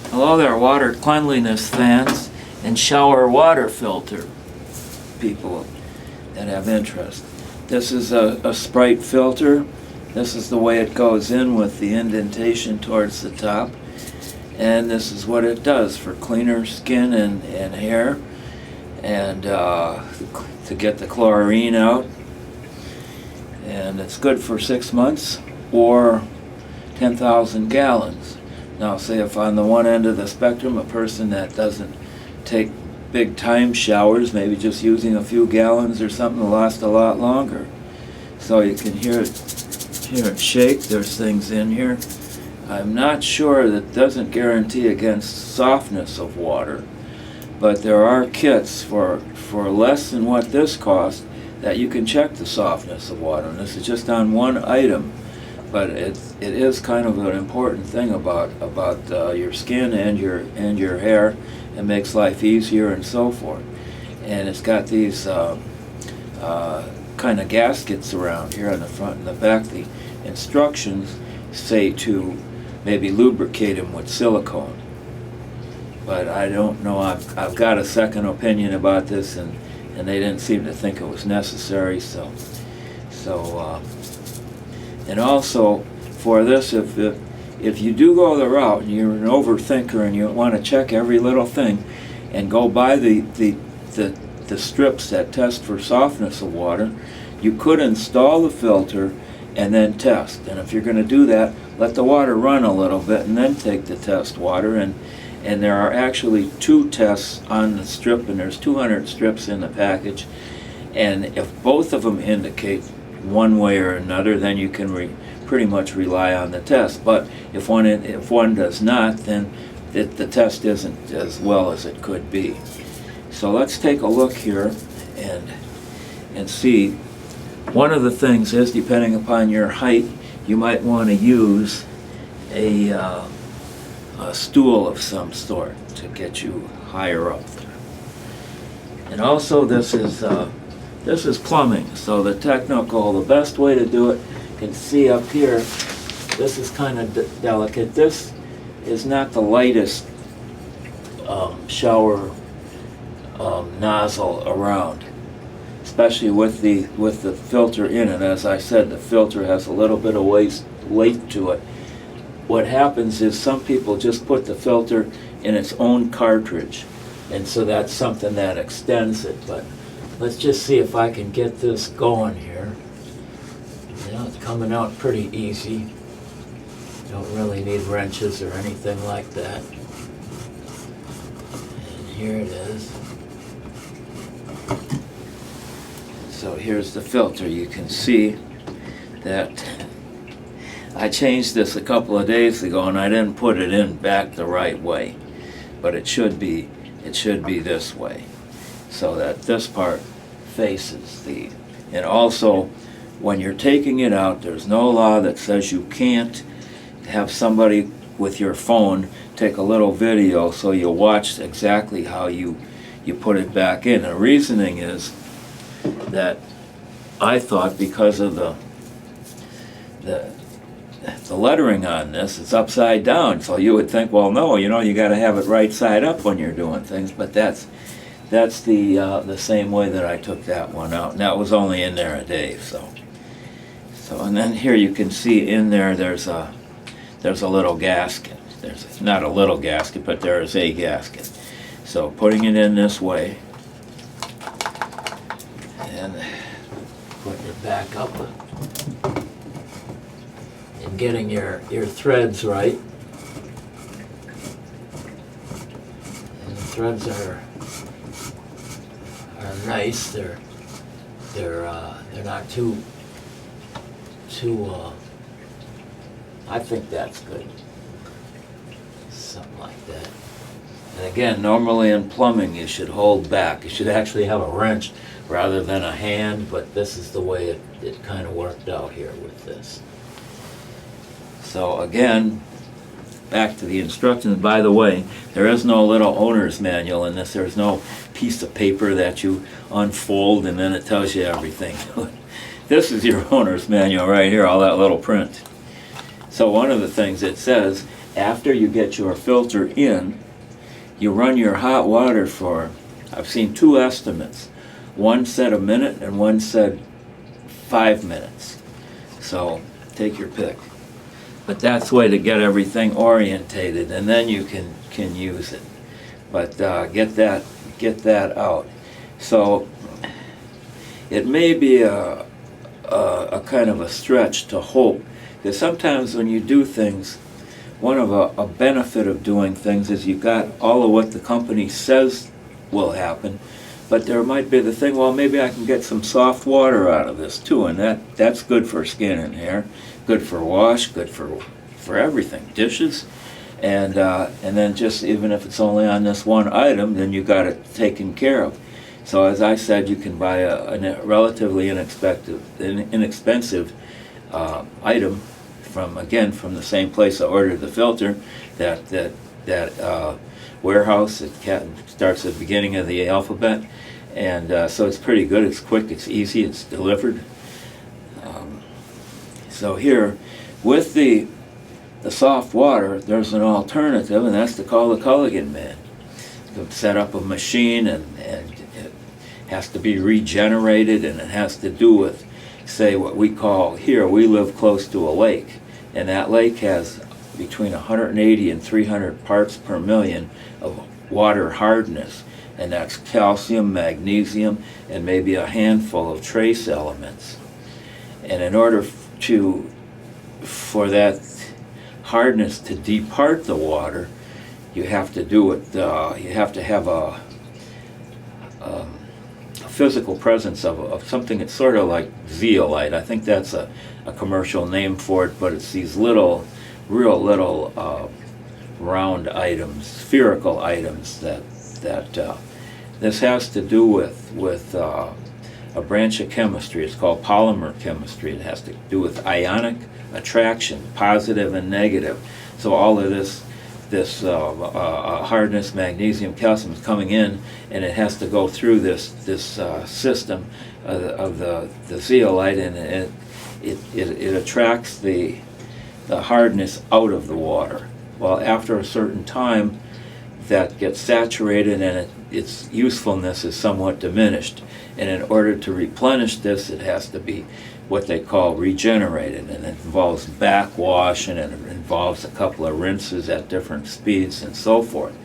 Hello there, water cleanliness fans and shower water filter people that have interest. This is a Sprite filter. This is the way it goes in with the indentation towards the top. And this is what it does for cleaner skin and hair, and to get the chlorine out. And it's good for 6 months or 10,000 gallons. Now, say if on the one end of the spectrum, a person that doesn't take big time showers, maybe just using a few gallons or something, will last a lot longer. So you can hear it shake. There's things in here. I'm not sure, that doesn't guarantee against softness of water, but there are kits for less than what this costs that you can check the softness of water. And this is just on one item, but it is kind of an important thing about your skin and your hair. It makes life easier and so forth. And it's got these kind of gaskets around here on the front and the back. The instructions say to maybe lubricate them with silicone, but I don't know. I've got a second opinion about this, and they didn't seem to think it was necessary. So and also for this, if you do go the route and you're an overthinker and you want to check every little thing and go buy the strips that test for softness of water, you could install the filter and then test. And if you're going to do that, let the water run a little bit and then take the test water. And there are actually 2 tests on the strip, and there's 200 strips in the package. And if both of them indicate one way or another, then you can pretty much rely on the test. But if one does not, then the test isn't as well as it could be. So let's take a look here and see. One of the things is, depending upon your height, you might want to use a stool of some sort to get you higher up there. And also, this is plumbing. So the best way to do it, you can see up here, this is kind of delicate. This is not the lightest shower nozzle around, especially with the filter in it. As I said, the filter has a little bit of weight to it. What happens is some people just put the filter in its own cartridge, and so that's something that extends it. But let's just see if I can get this going here. You know, it's coming out pretty easy. Don't really need wrenches or anything like that. And here it is. So here's the filter. You can see that I changed this a couple of days ago, and I didn't put it in back the right way, but it should be this way, so that this part faces the. And also, when you're taking it out, there's no law that says you can't have somebody with your phone take a little video so you'll watch exactly how you put it back in. The reasoning is that I thought, because of the lettering on this, it's upside down, so you would think, well, no, you got to have it right side up when you're doing things. But that's the same way that I took that one out, and that was only in there a day. So and then here you can see in there there's a little gasket. There's not a little gasket, but there is a gasket. So putting it in this way and putting it back up and getting your threads right. And the threads are nice. They're not too I think that's good. Something like that. And again, normally in plumbing you should hold back. You should actually have a wrench rather than a hand, but this is the way it kind of worked out here with this. So again, back to the instructions. By the way, there is no little owner's manual in this. There's no piece of paper that you unfold and then it tells you everything. This is your owner's manual right here, all that little print. So one of the things it says, after you get your filter in, you run your hot water for, I've seen two estimates. One said a minute and one said 5 minutes. So take your pick. But that's the way to get everything orientated, and then you can use it. But get that out. So it may be a kind of a stretch to hope, because sometimes when you do things, one of a benefit of doing things is you've got all of what the company says will happen, but there might be the thing, well, maybe I can get some soft water out of this too, and that's good for skin and hair, good for wash, good for everything, dishes, and then just even if it's only on this one item, then you got it taken care of. So as I said, you can buy a relatively inexpensive item from the same place I ordered the filter, that warehouse. It starts at the beginning of the alphabet, and so it's pretty good. It's quick, it's easy, it's delivered. So here, with the soft water, there's an alternative, and that's to call the Culligan man. You can set up a machine, and it has to be regenerated, and it has to do with, say, what we call here, we live close to a lake, and that lake has between 180 and 300 parts per million of water hardness, and that's calcium, magnesium, and maybe a handful of trace elements. And in order for that hardness to depart the water, you have to do it, you have to have a physical presence of something that's sort of like zeolite. I think that's a commercial name for it, but it's these real little round items, spherical items that this has to do with a branch of chemistry. It's called polymer chemistry. It has to do with ionic attraction, positive and negative. So all of this hardness, magnesium, calcium is coming in, and it has to go through this system of the zeolite, and it attracts the hardness out of the water. Well, after a certain time, that gets saturated, and its usefulness is somewhat diminished. And in order to replenish this, it has to be what they call regenerated, and it involves backwash, and it involves a couple of rinses at different speeds and so forth.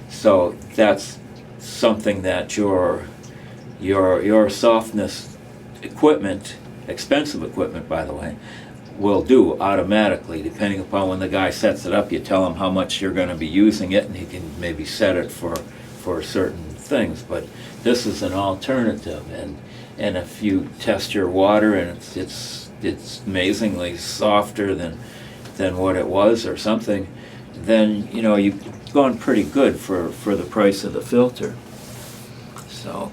So that's something that your softness equipment, expensive equipment by the way, will do automatically. Depending upon when the guy sets it up, you tell him how much you're going to be using it, and he can maybe set it for certain things. But this is an alternative, and if you test your water and it's amazingly softer than what it was or something, then you've gone pretty good for the price of the filter. So,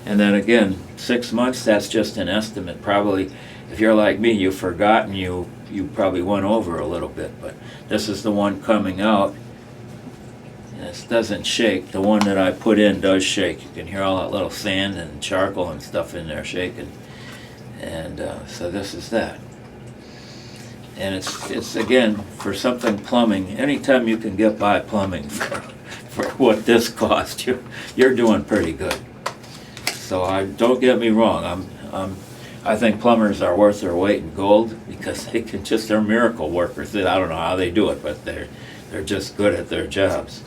and then again, 6 months, that's just an estimate. Probably if you're like me, you've forgotten, you probably went over a little bit, but this is the one coming out. This doesn't shake. The one that I put in does shake. You can hear all that little sand and charcoal and stuff in there shaking. And so this is that. And it's again, for something plumbing, anytime you can get by plumbing for what this cost, you're doing pretty good. So don't get me wrong, I think plumbers are worth their weight in gold, because they're miracle workers. I don't know how they do it, but they're just good at their jobs.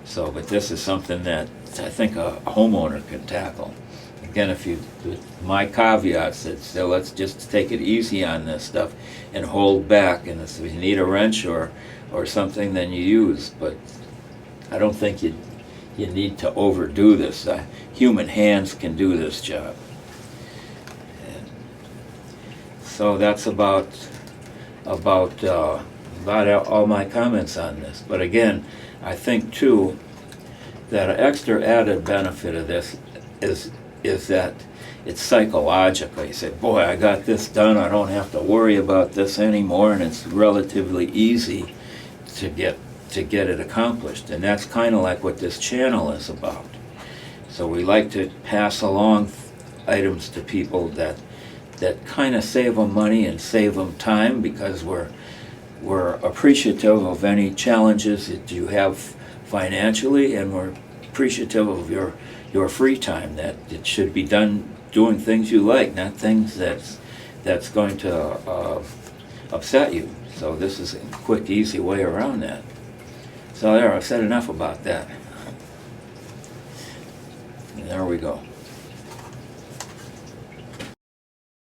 So, but this is something that I think a homeowner can tackle. Again, with my caveats, so let's just take it easy on this stuff and hold back. And if you need a wrench or something, then you use. But I don't think you need to overdo this. Human hands can do this job. And so that's about all my comments on this. But again, I think too that an extra added benefit of this is that it's psychological. You say, boy, I got this done, I don't have to worry about this anymore, and it's relatively easy to get it accomplished. And that's kind of like what this channel is about. So we like to pass along items to people that kind of save them money and save them time, because we're appreciative of any challenges that you have financially, and we're appreciative of your free time, that it should be done doing things you like, not things that's going to upset you. So this is a quick, easy way around that. So there, I've said enough about that. And there we go.